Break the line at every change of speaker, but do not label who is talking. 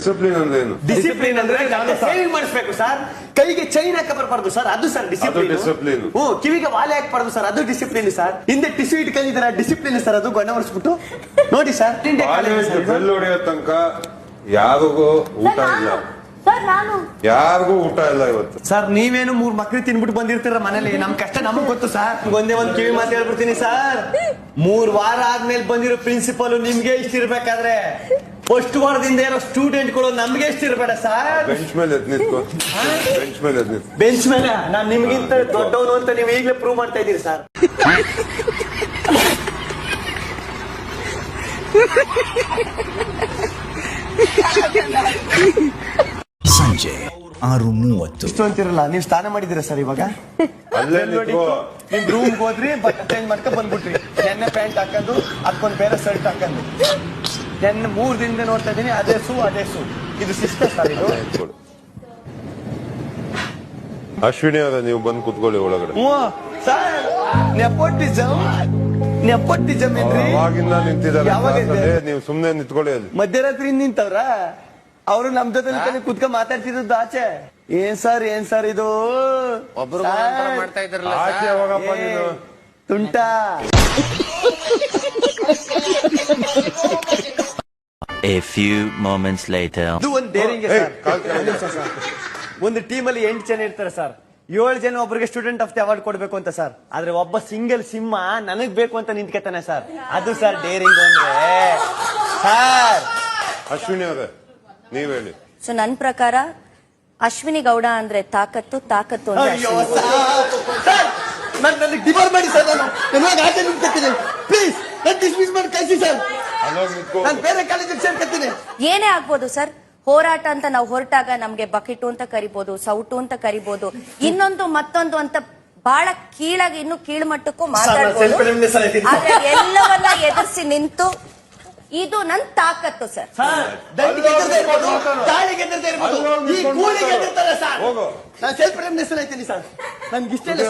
Discipline ಅಂದ್ರೆ ಏನು?
Discipline ಅಂದ್ರೆ ಸೇವಿಂಗ್ ಮಾಡಿಸ್ಬೇಕು ಸರ್. ಕೈಗೆ ಚೈನ್ ಹಾಕ ಬರಬಾರ್ದು ಸರ್, ಅದು ಸರ್ ಡಿಸಿಪ್ಲಿನ್. ಕಿವಿಗೆ ವಾಲೆ ಹಾಕಬಾರ್ದು ಸರ್, ಅದು ಡಿಸಿಪ್ಲಿನ್ ಸರ್. ಹಿಂದೆ ಟಿಶ್ಯೂ ಇಟ್ಕೊಂಡಿದ್ದಾರೆ, ಡಿಸಿಪ್ಲಿನ್ ಸರ್ ಅದು. ಬಣ್ಣ ಹೊಡಿಸ್ಬಿಟ್ಟು ನೋಡಿ ಸರ್,
ಬೆಲ್ ಹೊಡೆಯೋ ತನಕ ಯಾರಿಗೂ ಊಟ ಇಲ್ಲ, ಯಾರಿಗೂ ಊಟ ಇಲ್ಲ ಇವತ್ತು.
ಸರ್ ನೀವೇನು 3 ಮಕ್ಳು ತಿನ್ಬಿಟ್ಟು ಬಂದಿರ್ತೀರ ಮನೇಲಿ, ನಮ್ ಕಷ್ಟ ನಮಗ್ ಗೊತ್ತು ಸರ್. ಒಂದೇ ಒಂದ್ ಕಿವಿ ಮಾತು ಹೇಳ್ಬಿಡ್ತೀನಿ ಸರ್, 3 ವಾರ ಆದ್ಮೇಲೆ ಬಂದಿರೋ ಪ್ರಿನ್ಸಿಪಲ್ ನಿಮ್ಗೆ ಇಷ್ಟಿರ್ಬೇಕಾದ್ರೆ ಫಸ್ಟ್ ವಾರದಿಂದ ಇರೋ ಸ್ಟೂಡೆಂಟ್ಗಳು ನಮ್ಗೆ ಎಷ್ಟಿರ್ಬೇಡ ಸರ್.
ಬೆಂಚ್ ಮೇಲೆ ನಿಂತ್ಕೊ,
ಬೆಂಚ್ ಮೇಲೆ ನಾನ್ ನಿಮ್ಗಿಂತ ದೊಡ್ಡವನು ಅಂತ ನೀವು ಈಗಲೇ ಪ್ರೂವ್ ಮಾಡ್ತಾ ಇದ್ದೀರಿ ಸರ್.
ಸಂಜೆ 6:30.
ಇಷ್ಟು ಅಂತಿರಲ್ಲ, ನೀವು ಸ್ನಾನ ಮಾಡಿದಿರ ಸರ್ ಇವಾಗ?
ಅಲ್ಲೇ
ನಿಮ್ ರೂಮ್ ಹೋದ್ರಿ, ಬಟ್ಟೆ ಚೇಂಜ್ ಮಾಡ್ಕೊ ಬಂದ್ಬಿಟ್ರಿ. ನೆನ್ನೆ ಪ್ಯಾಂಟ್ ಹಾಕೊಂಡು ಅದಕ್ಕೊಂದು ಬೇರೆ ಶರ್ಟ್ ಹಾಕೊಂಡು ನೆನ್ನೆ 3 ದಿನದಿಂದ ನೋಡ್ತಾ ಇದೀನಿ, ಅದೇ ಶೂ. ಇದು ಸಿಸ್ಟರ್ ಸರ್ ಇದು.
ಅಶ್ವಿನಿ ಅವರ ನೀವು ಬಂದು ಕುತ್ಕೊಳ್ಳಿ ಒಳಗಡೆ.
ಸರ್ ನೆಪೋಟಿಸಮ್ ಏನ್ರಿ?
ಅವಾಗಿಂದ ನಿಂತಿದ್ದಾರೆ, ನೀವು ಸುಮ್ನೆ ನಿಂತ್ಕೊಳ್ಳಿ. ಅಲ್ಲಿ
ಮಧ್ಯರಾತ್ರಿ ನಿಂತವ್ರ ಅವರು ನಮ್ ಜೊತೆ ಕುತ್ಕೊಂಡ್ ಮಾತಾಡ್ತಿದ್ದು ಆಚೆ. ಏನ್ ಸರ್ ಇದು
ಮಾಡ್ತಾ ಇದ್ರಲ್ಲ
ಆಚೆ ಹೋಗಪ್ಪ ನೀನು
ತುಂಟ.
A few moments later.
ಇದು ಒಂದು ಡೇರಿಂಗ್ ಸರ್. ಒಂದು ಟೀಮ್ ಅಲ್ಲಿ 8 ಜನ ಇರ್ತಾರೆ ಸರ್. 7 ಜನ ಒಬ್ಬರಿಗೆ ಸ್ಟೂಡೆಂಟ್ ಆಫ್ ದಿ ಅವಾರ್ಡ್ ಕೊಡ್ಬೇಕು ಅಂತ ಸರ್. ಆದ್ರೆ ಒಬ್ಬ ಸಿಂಗಲ್ ಸಿಂಹ ನನಗ್ ಬೇಕು ಅಂತ ನಿಂತ್ಕೊತಾನೆ ಸರ್. ಅದು ಸರ್ ಡೇರಿಂಗ್ ಅಂದ್ರೆ ಸರ್.
ಅಶ್ವಿನಿ ಅವರೇ ನೀವ್ ಹೇಳಿ.
ಸೊ ನನ್ ಪ್ರಕಾರ ಅಶ್ವಿನಿ ಗೌಡ ಅಂದ್ರೆ ತಾಕತ್ತು ಅಂದ್ರೆ
ನನಗೆ ಡಿವರ್ ಮಾಡಿ ಸರ್. ನಾನು ಆಚೆ ನಿಂತ್ಕೊತೀನಿ ಪ್ಲೀಸ್. ನಾನು ಡಿಸ್ಮಿಸ್ ಮಾಡಿ ಕಳಿಸಿ ಸರ್. ನಾನು ಬೇರೆ ಕಾಲೇಜಿಗೆ ಸೇರ್ಕೊತೀನಿ.
ಏನೇ ಆಗ್ಬೋದು ಸರ್, ಹೋರಾಟ ಅಂತ ನಾವು ಹೊರಟಾಗ ನಮ್ಗೆ ಬಕೆಟು ಅಂತ ಕರಿಬಹುದು, ಸೌಟು ಅಂತ ಕರಿಬಹುದು, ಇನ್ನೊಂದು ಮತ್ತೊಂದು ಅಂತ ಬಹಳ ಕೀಳಾಗಿ ಇನ್ನು ಕೀಳ್ಮಟ್ಟಕ್ಕೂ ಮಾತಾಡ್ಬೋದು. ಎಲ್ಲವನ್ನ ಎದುರಿಸಿ ನಿಂತು ಇದು ನನ್ ತಾಕತ್ತು ಸರ್.
ನಾನು ಸೆಲ್ಫ್ ರೆಮ್ನೆಸ್ ಆಯ್ತೀನಿ ಸರ್. ನನ್ಗೆ ಇಷ್ಟ ಇಲ್ಲ.